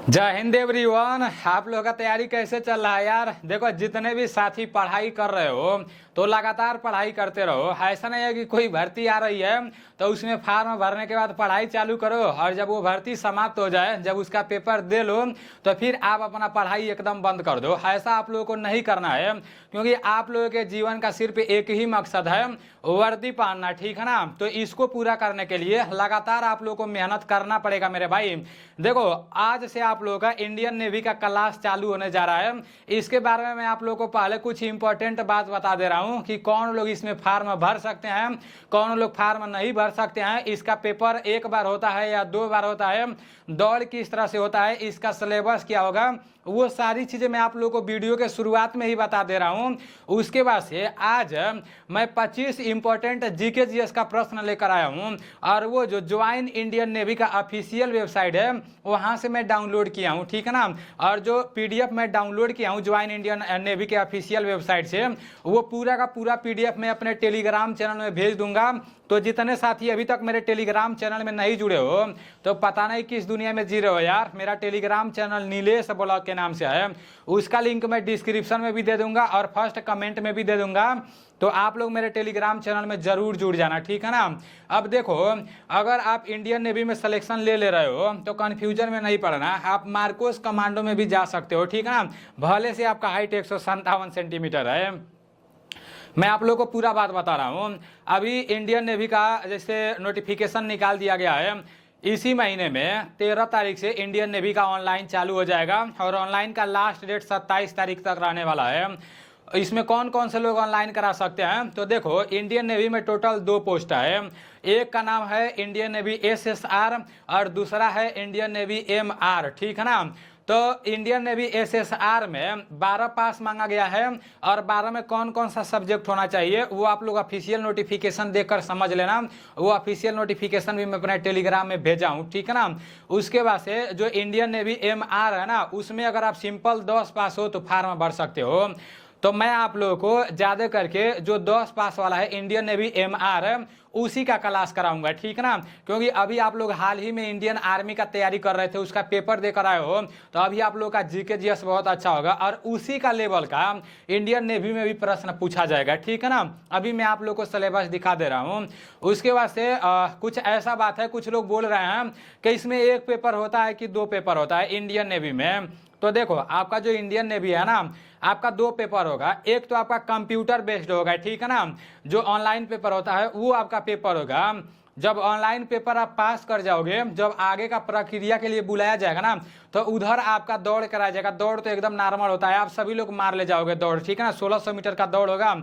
जय हिंद एवरीवन। आप लोगों का तैयारी कैसे चल रहा है यार? देखो, जितने भी साथी पढ़ाई कर रहे हो तो लगातार पढ़ाई करते रहो। ऐसा नहीं है कि कोई भर्ती आ रही है तो उसमें फॉर्म भरने के बाद पढ़ाई चालू करो और जब वो भर्ती समाप्त हो जाए, जब उसका पेपर दे लो तो फिर आप अपना पढ़ाई एकदम बंद कर दो। ऐसा आप लोगों को नहीं करना है, क्योंकि आप लोगों के जीवन का सिर्फ एक ही मकसद है, वर्दी पहनना, ठीक है ना। तो इसको पूरा करने के लिए लगातार आप लोगों को मेहनत करना पड़ेगा मेरे भाई। देखो, आज से आप लोगों का इंडियन नेवी का क्लास चालू होने जा रहा है। इसके बारे में मैं आप लोगों को पहले कुछ इंपॉर्टेंट बात बता दे रहा हूं कि कौन लोग इसमें फॉर्म भर सकते हैं, कौन लोग फॉर्म नहीं भर सकते हैं। इसका पेपर एक बार होता है या 2 बार होता है, दौड़ किस तरह से होता है, इसका सिलेबस क्या होगा, वो सारी चीजें मैं आप लोगों को वीडियो के शुरुआत में ही बता दे रहा हूं। उसके बाद से आज मैं 25 इंपॉर्टेंट जीके जीएस का प्रश्न लेकर आया हूं और वो जो ज्वाइन इंडियन नेवी का ऑफिशियल वेबसाइट है वहां से मैं डाउनलोड किया हूं, ठीक है ना। और जो पीडीएफ मैं डाउनलोड किया हूं ज्वाइन इंडियन नेवी के ऑफिशियल वेबसाइट से, वो पूरा का पूरा पीडीएफ मैं अपने टेलीग्राम चैनल में भेज दूंगा। तो जितने साथी अभी तक मेरे टेलीग्राम चैनल में नहीं जुड़े हो तो पता नहीं किस दुनिया में जी रहे हो यार। मेरा टेलीग्राम चैनल नीलेश ब्लॉग के नाम से है, उसका लिंक मैं डिस्क्रिप्शन में भी दे दूंगा और फर्स्ट कमेंट में भी दे दूंगा। तो आप लोग मेरे टेलीग्राम चैनल में जरूर जुड़ जाना, ठीक है ना। अब देखो, अगर आप इंडियन नेवी में सिलेक्शन ले रहे हो तो कंफ्यूजन में नहीं पड़ना, आप मार्कोस कमांडो में भी जा सकते हो, ठीक है ना। भले से आपका हाइट 157 सेंटीमीटर है। मैं आप लोगों को पूरा बात बता रहा हूँ। अभी इंडियन नेवी का जैसे नोटिफिकेशन निकाल दिया गया है, इसी महीने में 13 तारीख से इंडियन नेवी का ऑनलाइन चालू हो जाएगा और ऑनलाइन का लास्ट डेट 27 तारीख तक रहने वाला है। इसमें कौन कौन से लोग ऑनलाइन करा सकते हैं? तो देखो, इंडियन नेवी में टोटल 2 पोस्ट है। एक का नाम है इंडियन नेवी एसएसआर और दूसरा है इंडियन नेवी एमआर, ठीक है ना। तो इंडियन नेवी एसएसआर में 12 पास मांगा गया है और 12 में कौन कौन सा सब्जेक्ट होना चाहिए वो आप लोग ऑफिशियल नोटिफिकेशन देखकर समझ लेना। वो ऑफिशियल नोटिफिकेशन भी मैं अपने टेलीग्राम में भेजा हूँ, ठीक है ना। उसके बाद से जो इंडियन नेवी एमआर है ना, उसमें अगर आप सिंपल 10 पास हो तो फॉर्म भर सकते हो। तो मैं आप लोगों को ज्यादा करके जो 10 पास वाला है इंडियन नेवी एमआर है उसी का क्लास कराऊंगा, ठीक है ना। क्योंकि अभी आप लोग हाल ही में इंडियन आर्मी का तैयारी कर रहे थे, उसका पेपर देकर आए हो, तो अभी आप लोग का जीके जीएस बहुत अच्छा होगा और उसी का लेवल का इंडियन नेवी में भी प्रश्न पूछा जाएगा, ठीक है ना। अभी मैं आप लोग को सिलेबस दिखा दे रहा हूँ। उसके बाद से कुछ ऐसा बात है, कुछ लोग बोल रहे हैं कि इसमें एक पेपर होता है कि 2 पेपर होता है इंडियन नेवी में। तो देखो, आपका जो इंडियन नेवी है ना, आपका 2 पेपर होगा। एक तो आपका कंप्यूटर बेस्ड होगा, ठीक है ना। जो ऑनलाइन पेपर होता है वो आपका पेपर होगा। जब ऑनलाइन पेपर आप पास कर जाओगे, जब आगे का प्रक्रिया के लिए बुलाया जाएगा ना, तो उधर आपका दौड़ कराया जाएगा। दौड़ तो एकदम नॉर्मल होता है, आप सभी लोग मार ले जाओगे दौड़, ठीक है ना। 1600 मीटर का दौड़ होगा।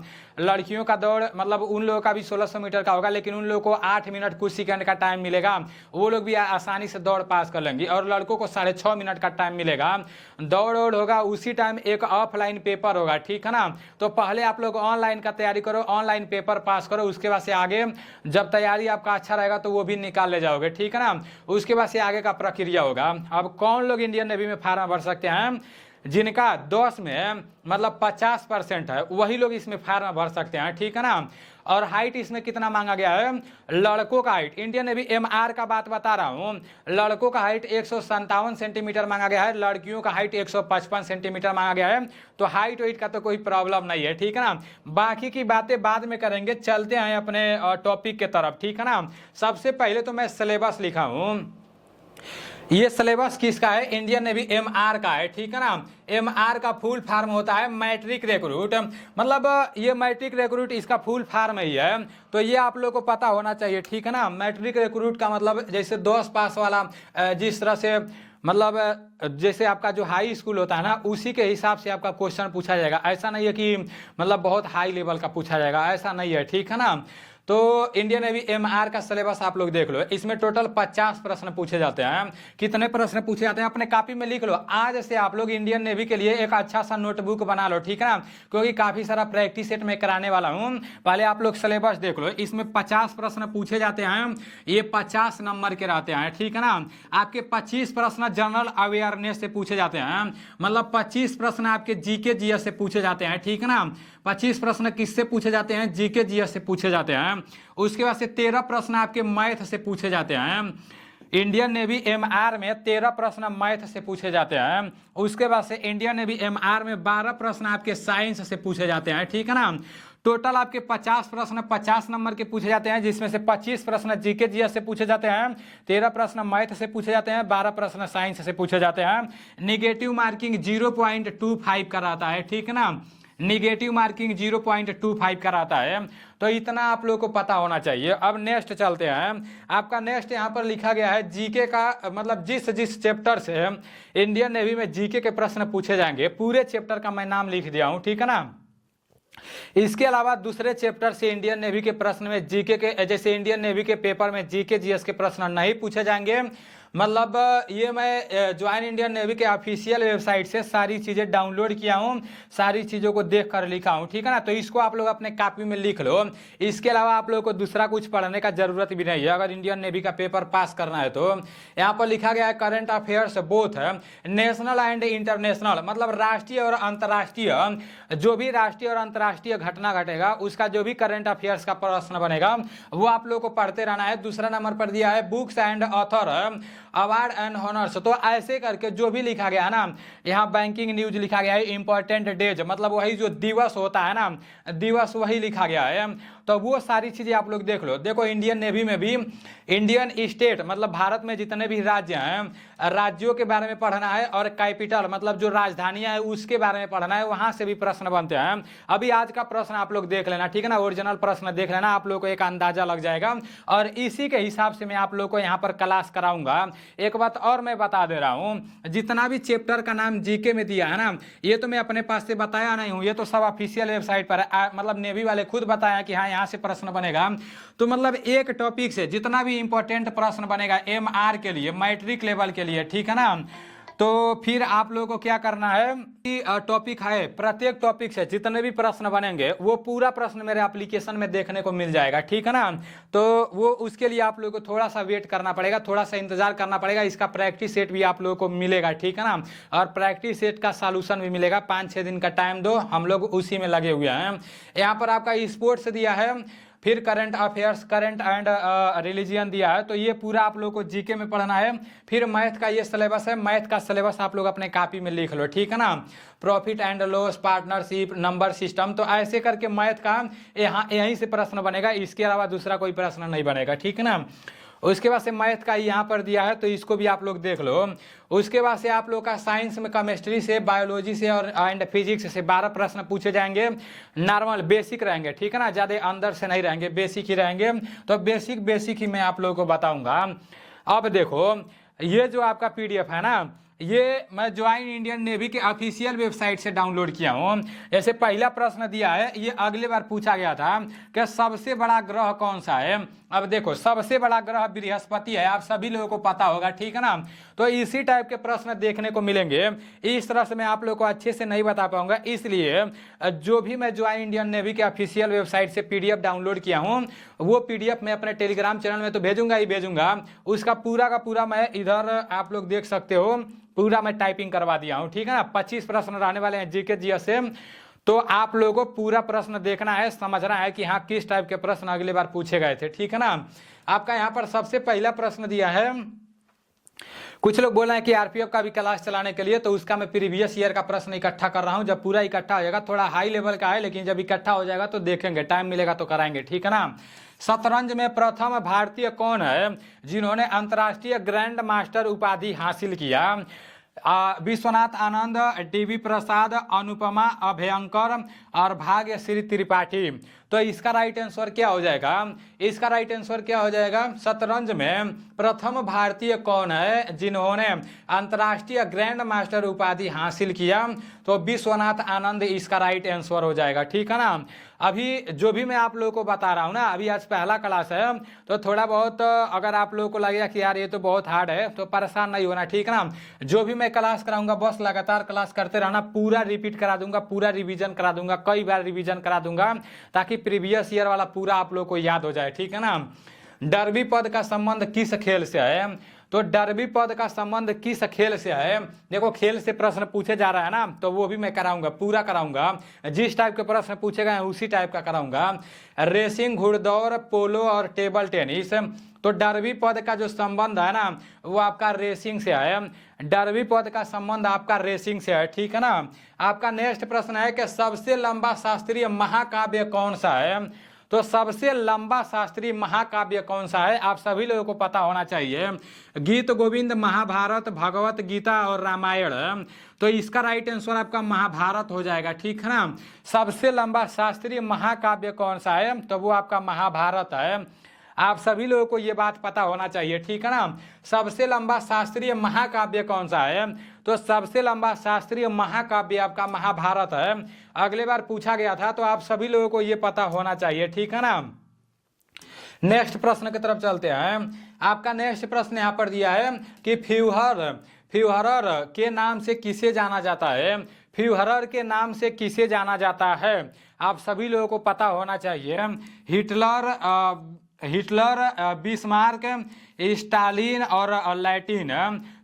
लड़कियों का दौड़ मतलब उन लोगों का भी 1600 मीटर का होगा, लेकिन उन लोगों को 8 मिनट कुछ सेकंड का टाइम मिलेगा, वो लोग भी आसानी से दौड़ पास कर लेंगे। और लड़कों को 6.5 मिनट का टाइम मिलेगा। दौड़ होगा, उसी टाइम एक ऑफलाइन पेपर होगा, ठीक है ना। तो पहले आप लोग ऑनलाइन का तैयारी करो, ऑनलाइन पेपर पास करो, उसके बाद से आगे जब तैयारी आपका अच्छा रहेगा तो वो भी निकाल ले जाओगे, ठीक है ना। उसके बाद से आगे का प्रक्रिया होगा। अब कौन लोग इंडियन नेवी में फॉर्म भर सकते हैं? जिनका 10 में मतलब 50% है वही लोग इसमें फॉर्म भर सकते हैं, ठीक है ना। और हाइट इसमें कितना मांगा गया है? लड़कों का हाइट, इंडियन नेवी एमआर का बात बता रहा हूं, लड़कों का हाइट 157 सेंटीमीटर मांगा गया है, लड़कियों का हाइट 155 सेंटीमीटर मांगा गया है। तो हाइट वेट का तो कोई प्रॉब्लम नहीं है, ठीक है ना। बाकी की बातें बाद में करेंगे, चलते हैं अपने टॉपिक के तरफ, ठीक है ना। सबसे पहले तो मैं सिलेबस लिखा हूं। ये सिलेबस किसका है? इंडियन नेवी एमआर का है, ठीक है ना। एमआर का फुल फॉर्म होता है मैट्रिक रिक्रूट, मतलब ये मैट्रिक रिक्रूट इसका फुल फॉर्म ही है। तो ये आप लोग को पता होना चाहिए, ठीक है ना। मैट्रिक रिक्रूट का मतलब जैसे 10 पास वाला जिस तरह से मतलब जैसे आपका जो हाई स्कूल होता है ना, उसी के हिसाब से आपका क्वेश्चन पूछा जाएगा। ऐसा नहीं है कि मतलब बहुत हाई लेवल का पूछा जाएगा, ऐसा नहीं है, ठीक है ना। तो इंडियन नेवी एमआर का सिलेबस आप लोग देख लो। इसमें टोटल 50 प्रश्न पूछे जाते हैं। कितने प्रश्न पूछे जाते हैं अपने कॉपी में लिख लो। आज से आप लोग इंडियन नेवी के लिए एक अच्छा सा नोटबुक बना लो, ठीक है ना, क्योंकि काफी सारा प्रैक्टिस सेट में कराने वाला हूं। पहले आप लोग सिलेबस देख लो। इसमें 50 प्रश्न पूछे जाते हैं, ये 50 नंबर के रहते हैं, ठीक है ना। आपके 25 प्रश्न जनरल अवेयरनेस से पूछे जाते हैं, मतलब 25 प्रश्न आपके जीके जीएस से पूछे जाते हैं, ठीक है ना। 25 प्रश्न किससे पूछे जाते हैं? जीके जीएस से पूछे जाते हैं। उसके बाद से 13 प्रश्न आपके मैथ से पूछे जाते हैं। इंडियन नेवी एमआर में 13 प्रश्न मैथ से पूछे जाते हैं। उसके बाद से इंडियन नेवी एमआर में 12 प्रश्न आपके साइंस से पूछे जाते हैं, ठीक है ना। टोटल आपके 50 प्रश्न 50 नंबर के पूछे जाते हैं, जिसमें से 25 प्रश्न जीके जीएस से पूछे जाते हैं, 13 प्रश्न मैथ से पूछे जाते हैं, 12 प्रश्न साइंस से पूछे जाते हैं। निगेटिव मार्किंग 0.25 कराता है, ठीक है ना। निगेटिव मार्किंग 0.25 कराता है। तो इतना आप लोग को पता होना चाहिए। अब नेक्स्ट चलते हैं। आपका नेक्स्ट यहाँ पर लिखा गया है जीके का, मतलब जिस चैप्टर से इंडियन नेवी में जीके के प्रश्न पूछे जाएंगे, पूरे चैप्टर का मैं नाम लिख दिया हूँ, ठीक है ना। इसके अलावा दूसरे चैप्टर से इंडियन नेवी के प्रश्न में जीके के, जैसे इंडियन नेवी के पेपर में जीके जीएस के प्रश्न नहीं पूछे जाएंगे। मतलब ये मैं ज्वाइन इंडियन नेवी के ऑफिशियल वेबसाइट से सारी चीज़ें डाउनलोड किया हूँ, सारी चीज़ों को देख कर लिखा हूँ, ठीक है ना। तो इसको आप लोग अपने कॉपी में लिख लो। इसके अलावा आप लोग को दूसरा कुछ पढ़ने का जरूरत भी नहीं है अगर इंडियन नेवी का पेपर पास करना है। तो यहाँ पर लिखा गया है current affairs both national and international, मतलब राष्ट्रीय और अंतर्राष्ट्रीय, जो भी राष्ट्रीय और अंतर्राष्ट्रीय घटना घटेगा उसका जो भी करंट अफेयर्स का प्रश्न बनेगा वो आप लोग को पढ़ते रहना है। दूसरा नंबर पर दिया है books and author award and honours. तो ऐसे करके जो भी लिखा गया है ना, यहाँ बैंकिंग न्यूज लिखा गया है, इंपॉर्टेंट डेज, मतलब वही जो दिवस होता है ना, दिवस वही लिखा गया है। तो वो सारी चीजें आप लोग देख लो। देखो इंडियन नेवी में भी इंडियन स्टेट, मतलब भारत में जितने भी राज्य हैं, राज्यों के बारे में पढ़ना है, और कैपिटल मतलब जो राजधानियां है उसके बारे में पढ़ना है, वहां से भी प्रश्न बनते हैं। अभी आज का प्रश्न आप लोग देख लेना, ठीक है ना, ओरिजिनल प्रश्न देख लेना, आप लोग को एक अंदाजा लग जाएगा। और इसी के हिसाब से मैं आप लोग को यहाँ पर क्लास कराऊंगा। एक बात और मैं बता दे रहा हूँ, जितना भी चैप्टर का नाम जीके में दिया है ना, ये तो मैं अपने पास से बताया नहीं हूँ, ये तो सब ऑफिशियल वेबसाइट पर है। मतलब नेवी वाले खुद बताया कि हाँ यहाँ से प्रश्न बनेगा। तो मतलब एक टॉपिक से जितना भी इंपॉर्टेंट प्रश्न बनेगा एमआर के लिए, मैट्रिक लेवल के लिए, ठीक है ना, तो फिर आप लोगों को क्या करना है कि टॉपिक है, प्रत्येक टॉपिक से जितने भी प्रश्न बनेंगे वो पूरा प्रश्न मेरे एप्लीकेशन में देखने को मिल जाएगा, ठीक है ना। तो वो उसके लिए आप लोगों को थोड़ा सा वेट करना पड़ेगा, थोड़ा सा इंतजार करना पड़ेगा। इसका प्रैक्टिस सेट भी आप लोगों को मिलेगा, ठीक है ना, और प्रैक्टिस सेट का सॉल्यूशन भी मिलेगा। 5-6 दिन का टाइम दो, हम लोग उसी में लगे हुए हैं। यहाँ पर आपका स्पोर्ट्स दिया है, फिर current affairs, current and religion दिया है। तो ये पूरा आप लोग को जीके में पढ़ना है। फिर मैथ का ये सिलेबस है, मैथ का सिलेबस आप लोग अपने कॉपी में लिख लो, ठीक है ना। Profit and loss, partnership, number system, तो ऐसे करके मैथ का यहीं से प्रश्न बनेगा, इसके अलावा दूसरा कोई प्रश्न नहीं बनेगा, ठीक है ना। उसके बाद से मैथ का यहाँ पर दिया है, तो इसको भी आप लोग देख लो। उसके बाद से आप लोग का साइंस में केमिस्ट्री से, बायोलॉजी से और एंड फिजिक्स से 12 प्रश्न पूछे जाएंगे। नॉर्मल बेसिक रहेंगे, ठीक है ना, ज़्यादा अंदर से नहीं रहेंगे, बेसिक ही रहेंगे। तो बेसिक ही मैं आप लोगों को बताऊंगा। अब देखो ये जो आपका पीडीएफ है ना, ये मैं ज्वाइन इंडियन नेवी के ऑफिशियल वेबसाइट से डाउनलोड किया हूँ। जैसे पहला प्रश्न दिया है, ये अगले बार पूछा गया था कि सबसे बड़ा ग्रह कौन सा है। अब देखो सबसे बड़ा ग्रह बृहस्पति है, आप सभी लोगों को पता होगा, ठीक है ना। तो इसी टाइप के प्रश्न देखने को मिलेंगे। इस तरह से मैं आप लोग को अच्छे से नहीं बता पाऊंगा, इसलिए जो भी मैं ज्वाइन इंडियन नेवी के ऑफिशियल वेबसाइट से पीडीएफ डाउनलोड किया हूँ, वो पीडीएफ मैं अपने टेलीग्राम चैनल में तो भेजूंगा ही भेजूंगा। उसका पूरा का पूरा मैं इधर आप लोग देख सकते हो, पूरा मैं टाइपिंग करवा दिया हूँ, ठीक है ना। 25 प्रश्न रहने वाले हैं जीके जीएस से। तो आप लोगों को पूरा प्रश्न देखना है, समझना है कि हाँ किस टाइप के प्रश्न अगले बार पूछे गए थे, ठीक है ना। आपका यहाँ पर सबसे पहला प्रश्न दिया है, कुछ लोग बोल रहे हैं कि आरपीएफ का भी क्लास चलाने के लिए, तो उसका मैं प्रीवियस ईयर का प्रश्न इकट्ठा कर रहा हूं। जब पूरा इकट्ठा हो जाएगा, थोड़ा हाई लेवल का है, लेकिन जब इकट्ठा हो जाएगा तो देखेंगे, टाइम मिलेगा तो कराएंगे, ठीक है ना। शतरंज में प्रथम भारतीय कौन है जिन्होंने अंतर्राष्ट्रीय ग्रैंड मास्टर उपाधि हासिल किया? विश्वनाथ आनंद, डीवी प्रसाद, अनुपमा अभयंकर और भाग्यश्री त्रिपाठी। तो इसका राइट आंसर क्या हो जाएगा? इसका राइट आंसर क्या हो जाएगा? शतरंज में प्रथम भारतीय कौन है जिन्होंने अंतर्राष्ट्रीय ग्रैंड मास्टर उपाधि हासिल किया? तो विश्वनाथ आनंद इसका राइट आंसर हो जाएगा, ठीक है ना। अभी जो भी मैं आप लोगों को बता रहा हूँ ना, अभी आज पहला क्लास है, तो थोड़ा बहुत अगर आप लोगों को लगेगा कि यार ये तो बहुत हार्ड है, तो परेशान नहीं होना, ठीक है ना। जो भी मैं क्लास कराऊंगा बस लगातार क्लास करते रहना, पूरा रिपीट करा दूंगा, पूरा रिवीजन करा दूंगा, कई बार रिवीजन करा दूंगा, ताकि प्रीवियस ईयर वाला पूरा आप लोग को याद हो जाए, ठीक है ना। डर्बी पद का संबंध किस खेल से है? तो डर्बी पद का संबंध किस खेल से है? देखो खेल से प्रश्न पूछे जा रहा है ना, तो वो भी मैं कराऊंगा, पूरा कराऊंगा, जिस टाइप के प्रश्न पूछे गए हैं उसी टाइप का कराऊंगा। रेसिंग, घुड़दौड़, पोलो और टेबल टेनिस, तो डर्वी पद का जो संबंध है ना वो आपका रेसिंग से है। डर्वी पद का संबंध आपका रेसिंग से है, ठीक है ना। आपका नेक्स्ट प्रश्न है कि सबसे लंबा शास्त्रीय महाकाव्य कौन सा है। तो सबसे लंबा शास्त्रीय महाकाव्य कौन सा है, आप सभी लोगों को पता होना चाहिए। गीत गोविंद, महाभारत, भगवत गीता और रामायण। तो इसका राइट आंसर आपका महाभारत हो जाएगा, ठीक है ना। सबसे लंबा शास्त्रीय महाकाव्य कौन सा है, तो वो आपका महाभारत है। आप सभी लोगों को ये बात पता होना चाहिए, ठीक है ना। सबसे लंबा शास्त्रीय महाकाव्य कौन सा है, तो सबसे लंबा शास्त्रीय महाकाव्य आपका महाभारत है। अगले बार पूछा गया था, तो आप सभी लोगों को ये पता होना चाहिए, ठीक है ना। नेक्स्ट प्रश्न की तरफ चलते हैं। आपका नेक्स्ट प्रश्न यहाँ पर दिया है कि फ्यूहरर के नाम से किसे जाना जाता है। फ्यूहरर के नाम से किसे जाना जाता है, आप सभी लोगों को पता होना चाहिए। हिटलर, बिस्मार्क, स्टालिन और लैटिन।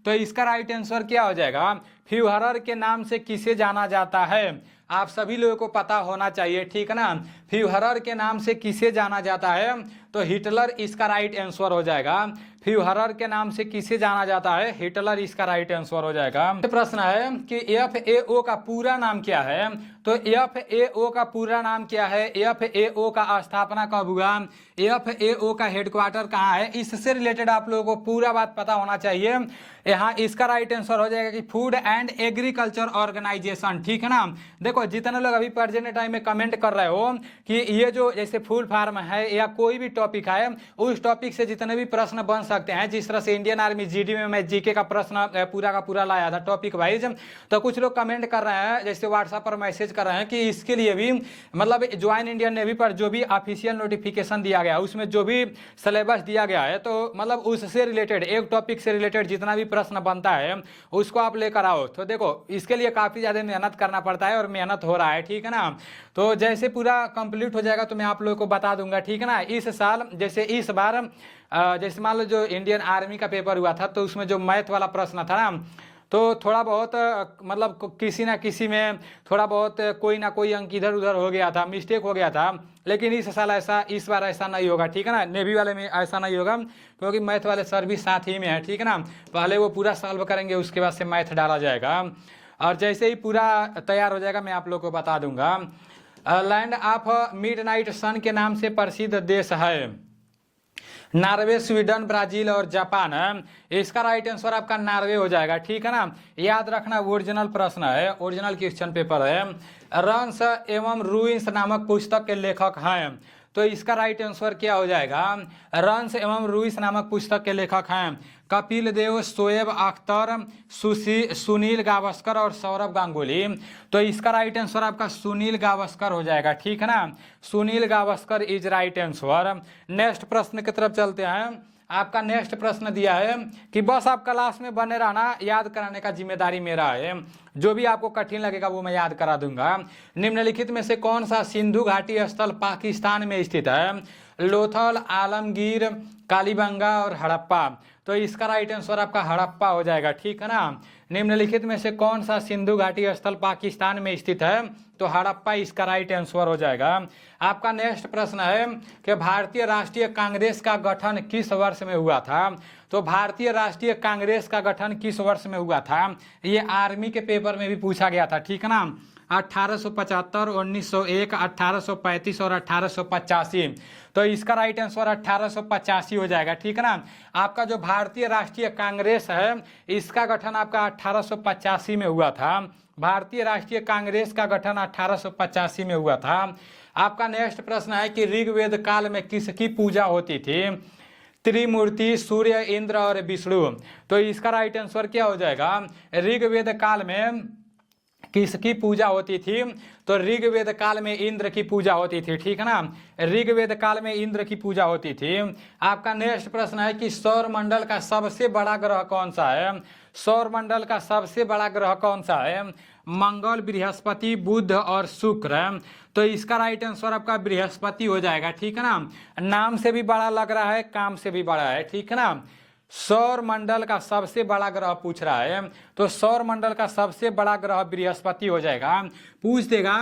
तो इसका राइट आंसर क्या हो जाएगा, फ्यूहरर के नाम से किसे जाना जाता है, आप सभी लोगों को पता होना चाहिए, ठीक है ना। फ्यूहरर के नाम से किसे जाना जाता है, तो हिटलर इसका राइट आंसर हो जाएगा। फ्यूहरर के नाम से किसे जाना जाता है, हिटलर इसका राइट आंसर हो जाएगा। प्रश्न है कि FAO का पूरा नाम क्या है। तो FAO का पूरा नाम क्या है, FAO का स्थापना कब हुआ, FAO का हेडक्वार्टर कहाँ है, इससे रिलेटेड आप लोगों को पूरा बात पता होना चाहिए। यहाँ इसका राइट आंसर हो जाएगा कि फूड एंड एग्रीकल्चर ऑर्गेनाइजेशन, ठीक है ना। देखो जितने लोग अभी प्रेजेंट टाइम में कमेंट कर रहे हो कि ये जो जैसे फूल फार्म है या कोई भी टॉपिक है, उस टॉपिक से जितने भी प्रश्न बन सकते हैं, जिस तरह से इंडियन आर्मी GD में मैं जीके का प्रश्न पूरा का पूरा लाया था टॉपिक वाइज, तो कुछ लोग कमेंट कर रहे हैं, जैसे व्हाट्सएप पर मैसेज कर रहे हैं कि इसके लिए भी मतलब ज्वाइन इंडियन नेवी पर जो भी ऑफिशियल नोटिफिकेशन दिया गया उसमें जो भी सिलेबस दिया गया है, तो मतलब उससे रिलेटेड एक टॉपिक से रिलेटेड जितना भी प्रश्न बनता है उसको आप लेकर आओ। तो देखो इसके लिए काफी ज्यादा मेहनत करना पड़ता है और मेहनत हो रहा है, ठीक है ना। तो जैसे पूरा कंप्लीट हो जाएगा तो मैं आप लोगों को बता दूंगा, ठीक है ना। इस साल जैसे इस बार जैसे मान लो जो इंडियन आर्मी का पेपर हुआ था, तो उसमें जो मैथ वाला प्रश्न था ना, तो थोड़ा बहुत मतलब किसी ना किसी में थोड़ा बहुत कोई ना कोई अंक इधर उधर हो गया था, मिस्टेक हो गया था। लेकिन इस बार ऐसा नहीं होगा, ठीक है ना। नेवी वाले में ऐसा नहीं होगा क्योंकि मैथ वाले सर भी साथ ही में है, ठीक है ना। पहले वो पूरा सॉल्व करेंगे, उसके बाद से मैथ डाला जाएगा, और जैसे ही पूरा तैयार हो जाएगा मैं आप लोग को बता दूंगा। लैंड ऑफ मिडनाइट सन के नाम से प्रसिद्ध देश है नॉर्वे, स्वीडन, ब्राजील और जापान है। इसका राइट आंसर आपका नॉर्वे हो जाएगा, ठीक है ना। याद रखना ओरिजिनल प्रश्न है, ओरिजिनल क्वेश्चन पेपर है। रन्स एवं रूइंस नामक पुस्तक के लेखक हैं, तो इसका राइट आंसर क्या हो जाएगा, रन्स एवं रूइंस नामक पुस्तक के लेखक हैं कपिल देव, शोएब अख्तर, सुनील गावस्कर और सौरभ गांगुली। तो इसका राइट आंसर आपका सुनील गावस्कर हो जाएगा, ठीक है ना। Sunil Gavaskar is right answer. Next प्रश्न की तरफ चलते हैं। आपका नेक्स्ट प्रश्न दिया है कि बस आप क्लास में बने रहना, याद कराने का जिम्मेदारी मेरा है, जो भी आपको कठिन लगेगा वो मैं याद करा दूंगा। निम्नलिखित में से कौन सा सिंधु घाटी स्थल पाकिस्तान में स्थित है, लोथल, आलमगीर, कालीबंगा और हड़प्पा। तो इसका राइट आंसर आपका हड़प्पा हो जाएगा, ठीक है ना। निम्नलिखित में से कौन सा सिंधु घाटी स्थल पाकिस्तान में स्थित है, तो हड़प्पा इसका राइट आंसर हो जाएगा। आपका नेक्स्ट प्रश्न है कि भारतीय राष्ट्रीय कांग्रेस का गठन किस वर्ष में हुआ था। तो भारतीय राष्ट्रीय कांग्रेस का गठन किस वर्ष में हुआ था, ये आर्मी के पेपर में भी पूछा गया था, ठीक है ना। 1875, 1901, 1835 और 1885। तो इसका राइट आंसर 1885 हो जाएगा, ठीक है ना। आपका जो भारतीय राष्ट्रीय कांग्रेस है इसका गठन आपका 1885 में हुआ था। भारतीय राष्ट्रीय कांग्रेस का गठन 1885 में हुआ था। आपका नेक्स्ट प्रश्न है कि ऋग्वेद काल में किसकी पूजा होती थी, त्रिमूर्ति, सूर्य, इंद्र और विष्णु। तो इसका राइट आंसर क्या हो जाएगा, ऋग्वेद काल में किसकी पूजा होती थी, तो ऋग्वेद काल में इंद्र की पूजा होती थी, ठीक है ना। ऋग्वेद काल में इंद्र की पूजा होती थी। आपका नेक्स्ट प्रश्न है कि सौर मंडल का सबसे बड़ा ग्रह कौन सा है। सौर मंडल का सबसे बड़ा ग्रह कौन सा है, मंगल, बृहस्पति, बुध और शुक्र। तो इसका राइट आंसर आपका बृहस्पति हो जाएगा, ठीक है ना। नाम से भी बड़ा लग रहा है, काम से भी बड़ा है, ठीक है ना। सौर मंडल का सबसे बड़ा ग्रह पूछ रहा है, तो सौर मंडल का सबसे बड़ा ग्रह बृहस्पति हो जाएगा। पूछ देगा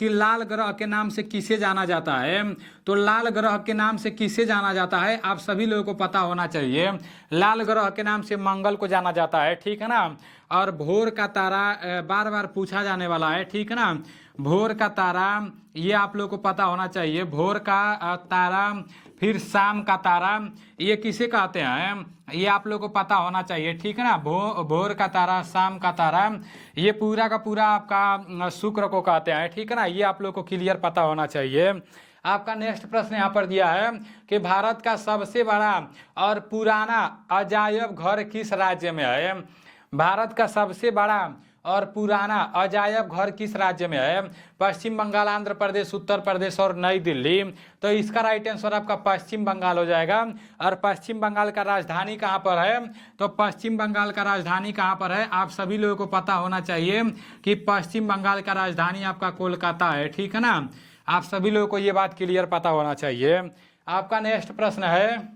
कि लाल ग्रह के नाम से किसे जाना जाता है, तो लाल ग्रह के नाम से किसे जाना जाता है आप सभी लोगों को पता होना चाहिए। लाल ग्रह के नाम से मंगल को जाना जाता है, ठीक है ना। और भोर का तारा बार बार पूछा जाने वाला है, ठीक है ना। भोर का तारा ये आप लोगों को पता होना चाहिए। भोर का तारा, फिर शाम का तारा, ये किसे कहते हैं ये आप लोगों को पता होना चाहिए, ठीक है ना। भोर का तारा, शाम का तारा, ये पूरा का पूरा आपका शुक्र को कहते हैं, ठीक है ना। ये आप लोगों को क्लियर पता होना चाहिए। आपका नेक्स्ट प्रश्न यहाँ पर दिया है कि भारत का सबसे बड़ा और पुराना अजायब घर किस राज्य में है। भारत का सबसे बड़ा और पुराना अजायब घर किस राज्य में है। पश्चिम बंगाल, आंध्र प्रदेश, उत्तर प्रदेश और नई दिल्ली। तो इसका राइट आंसर आपका पश्चिम बंगाल हो जाएगा। और पश्चिम बंगाल का राजधानी कहाँ पर है, तो पश्चिम बंगाल का राजधानी कहाँ पर है आप सभी लोगों को पता होना चाहिए कि पश्चिम बंगाल का राजधानी आपका कोलकाता है, ठीक है ना। आप सभी लोगों को ये बात क्लियर पता होना चाहिए। आपका नेक्स्ट प्रश्न है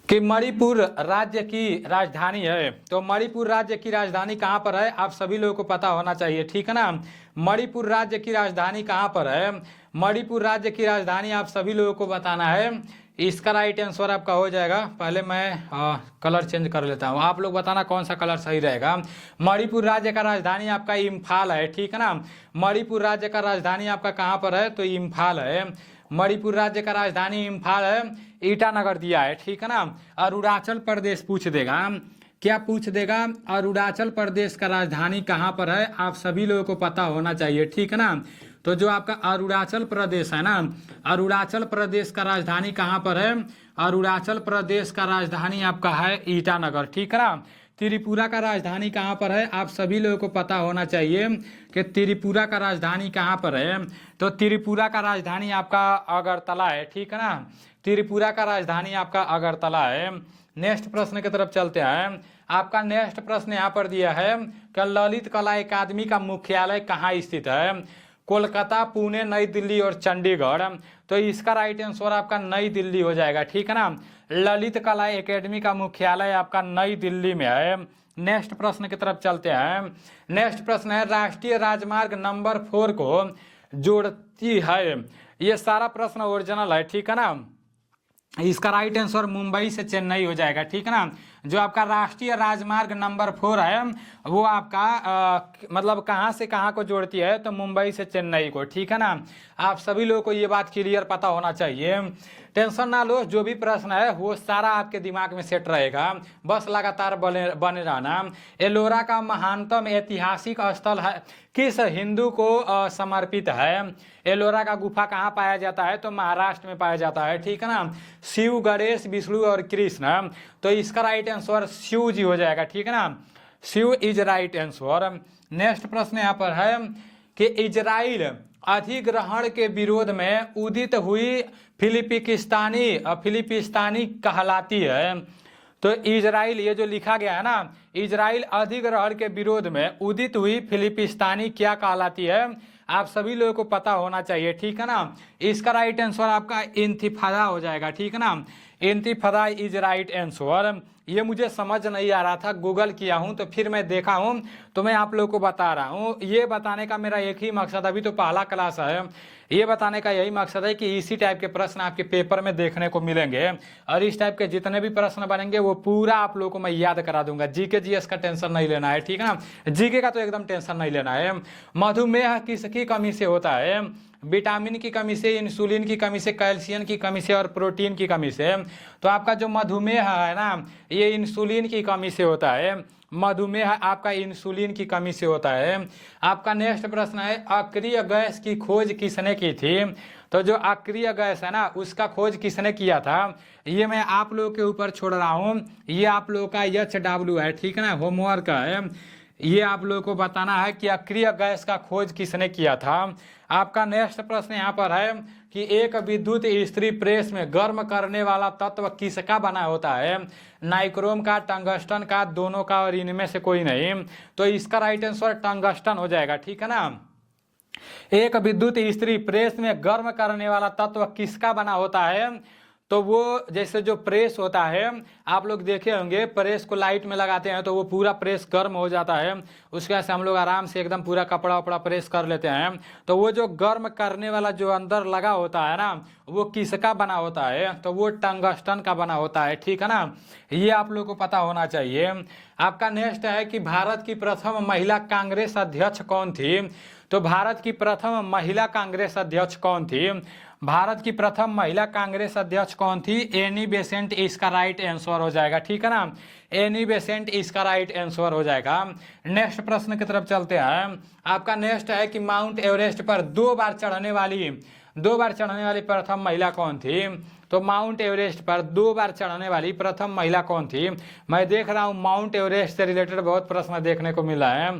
कि मणिपुर राज्य की राजधानी है, तो मणिपुर राज्य की राजधानी कहाँ पर है आप सभी लोगों को पता होना चाहिए, ठीक है ना। मणिपुर राज्य की राजधानी कहाँ पर है, मणिपुर राज्य की राजधानी आप सभी लोगों को बताना है। इसका राइट आंसर आपका हो जाएगा, पहले मैं कलर चेंज कर लेता हूँ, आप लोग बताना कौन सा कलर सही रहेगा। मणिपुर राज्य का राजधानी आपका इम्फाल है, ठीक है ना। मणिपुर राज्य का राजधानी आपका कहाँ पर है, तो इम्फाल है। मणिपुर राज्य का राजधानी इम्फाल है, ईटानगर दिया है, ठीक है ना। अरुणाचल प्रदेश पूछ देगा, क्या पूछ देगा, अरुणाचल प्रदेश का राजधानी कहाँ पर है आप सभी लोगों को पता होना चाहिए, ठीक है ना। तो जो आपका अरुणाचल प्रदेश है ना, अरुणाचल प्रदेश का राजधानी कहाँ पर है, अरुणाचल प्रदेश का राजधानी आपका है ईटानगर, ठीक है ना। त्रिपुरा का राजधानी कहाँ पर है आप सभी लोगों को पता होना चाहिए कि त्रिपुरा का राजधानी कहाँ पर है, तो त्रिपुरा का राजधानी आपका अगरतला है, ठीक है ना। त्रिपुरा का राजधानी आपका अगरतला है। नेक्स्ट प्रश्न की तरफ चलते हैं। आपका नेक्स्ट प्रश्न यहाँ पर दिया है कि ललित कला अकादमी का मुख्यालय कहाँ स्थित है। कोलकाता, पुणे, नई दिल्ली और चंडीगढ़। तो इसका राइट आंसर आपका नई दिल्ली हो जाएगा, ठीक है ना। ललित कला एकेडमी का मुख्यालय आपका नई दिल्ली में है। नेक्स्ट प्रश्न की तरफ चलते हैं। नेक्स्ट प्रश्न है राष्ट्रीय राजमार्ग नंबर 4 को जोड़ती है। ये सारा प्रश्न ओरिजिनल है, ठीक है ना। इसका राइट आंसर मुंबई से चेन्नई हो जाएगा, ठीक है ना। जो आपका राष्ट्रीय राजमार्ग नंबर 4 है वो आपका मतलब कहाँ से कहाँ को जोड़ती है, तो मुंबई से चेन्नई को, ठीक है ना। आप सभी लोगों को ये बात क्लियर पता होना चाहिए। टेंशन ना लो, जो भी प्रश्न है वो सारा आपके दिमाग में सेट रहेगा, बस लगातार बने रहना। एलोरा का महानतम ऐतिहासिक स्थल है किस हिंदू को समर्पित है। एलोरा का गुफा कहाँ पाया जाता है, तो महाराष्ट्र में पाया जाता है, ठीक है ना। शिव, गणेश, विष्णु और कृष्ण। तो इसका राइट आंसर शिव जी हो जाएगा, ठीक है ना। Shiv is right answer. Next प्रश्न यहाँ पर है कि इजराइल अधिग्रहण के विरोध में उदित हुई फिलिपिस्तानी कहलाती है। तो इजराइल, ये जो लिखा गया है ना, इजराइल अधिग्रहण के विरोध में उदित हुई फिलिपिस्तानी क्या कहलाती है आप सभी लोगों को पता होना चाहिए, ठीक है ना। इसका राइट आंसर आपका इंतिफादा हो जाएगा, ठीक है ना। इंतिफादा इज राइट आंसर। ये मुझे समझ नहीं आ रहा था, गूगल किया हूँ तो फिर मैं देखा हूँ तो मैं आप लोगों को बता रहा हूँ। ये बताने का मेरा एक ही मकसद, अभी तो पहला क्लास है, ये बताने का यही मकसद है कि इसी टाइप के प्रश्न आपके पेपर में देखने को मिलेंगे और इस टाइप के जितने भी प्रश्न बनेंगे वो पूरा आप लोगों को मैं याद करा दूंगा। जीके जीएस का टेंशन नहीं लेना है, ठीक है ना। जीके का तो एकदम टेंशन नहीं लेना है। मधुमेह किसकी कमी से होता है। विटामिन की कमी से, इंसुलिन की कमी से, कैल्शियम की कमी से और प्रोटीन की कमी से। तो आपका जो मधुमेह है ना, ये इंसुलिन की कमी से होता है। मधुमेह आपका इंसुलिन की कमी से होता है। आपका नेक्स्ट प्रश्न है अक्रिय गैस की खोज किसने की थी। तो जो अक्रिय गैस है ना, उसका खोज किसने किया था, ये मैं आप लोगों के ऊपर छोड़ रहा हूँ। ये आप लोगों का HW है, ठीक है ना, होमवर्क है। ये आप लोगों को बताना है कि अक्रिय गैस का खोज किसने किया था। आपका नेक्स्ट प्रश्न यहाँ पर है कि एक विद्युत इस्त्री प्रेस में गर्म करने वाला तत्व किसका बना होता है। नाइक्रोम का, टंगस्टन का, दोनों का और इनमें से कोई नहीं। तो इसका राइट आंसर टंगस्टन हो जाएगा, ठीक है ना। एक विद्युत इस्त्री प्रेस में गर्म करने वाला तत्व किसका बना होता है, तो वो जैसे जो प्रेस होता है, आप लोग देखे होंगे प्रेस को लाइट में लगाते हैं तो वो पूरा प्रेस गर्म हो जाता है, उसके वजह से हम लोग आराम से एकदम पूरा कपड़ा वपड़ा प्रेस कर लेते हैं। तो वो जो गर्म करने वाला जो अंदर लगा होता है ना, वो किसका बना होता है? तो वो टंगस्टन का बना होता है, ठीक है ना। ये आप लोग को पता होना चाहिए। आपका नेक्स्ट है कि भारत की प्रथम महिला कांग्रेस अध्यक्ष कौन थी? तो भारत की प्रथम महिला कांग्रेस अध्यक्ष कौन थी? भारत की प्रथम महिला कांग्रेस अध्यक्ष कौन थी? एनी बेसेंट इसका राइट आंसर हो जाएगा, ठीक है ना। एनी बेसेंट इसका राइट आंसर हो जाएगा। नेक्स्ट प्रश्न की तरफ चलते हैं। आपका नेक्स्ट है कि माउंट एवरेस्ट पर दो बार चढ़ने वाली प्रथम महिला कौन थी? तो माउंट एवरेस्ट पर 2 बार चढ़ने वाली प्रथम महिला कौन थी? मैं देख रहा हूँ माउंट एवरेस्ट से रिलेटेड बहुत प्रश्न देखने को मिला है।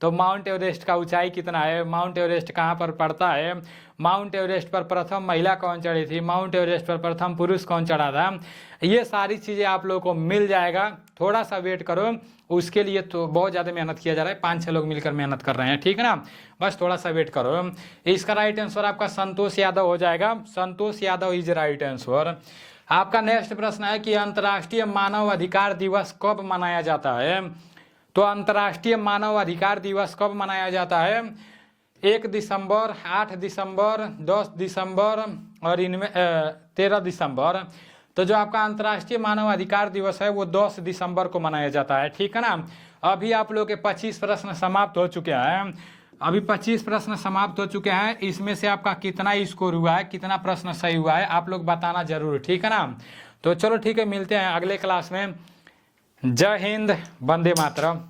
तो माउंट एवरेस्ट का ऊंचाई कितना है? माउंट एवरेस्ट कहाँ पर पड़ता है? माउंट एवरेस्ट पर प्रथम महिला कौन चढ़ी थी? माउंट एवरेस्ट पर प्रथम पुरुष कौन चढ़ा था? ये सारी चीज़ें आप लोगों को मिल जाएगा, थोड़ा सा वेट करो। उसके लिए तो बहुत ज़्यादा मेहनत किया जा रहा है, 5-6 लोग मिलकर मेहनत कर रहे हैं, ठीक है ना। बस थोड़ा सा वेट करो। इसका राइट आंसर आपका संतोष यादव हो जाएगा। Santosh Yadav is right answer. आपका नेक्स्ट प्रश्न है कि अंतर्राष्ट्रीय मानव अधिकार दिवस कब मनाया जाता है? तो अंतर्राष्ट्रीय मानव अधिकार दिवस कब मनाया जाता है? 1 दिसंबर, 8 दिसंबर, 10 दिसंबर और इनमें 13 दिसंबर। तो जो आपका अंतर्राष्ट्रीय मानव अधिकार दिवस है वो 10 दिसंबर को मनाया जाता है, ठीक है ना। अभी आप लोग के 25 प्रश्न समाप्त हो चुके हैं। अभी 25 प्रश्न समाप्त हो चुके हैं। इसमें से आपका कितना स्कोर हुआ है, कितना प्रश्न सही हुआ है, आप लोग बताना जरूर, ठीक है ना। तो चलो ठीक है, मिलते हैं अगले क्लास में। जय हिंद, वंदे मातरम।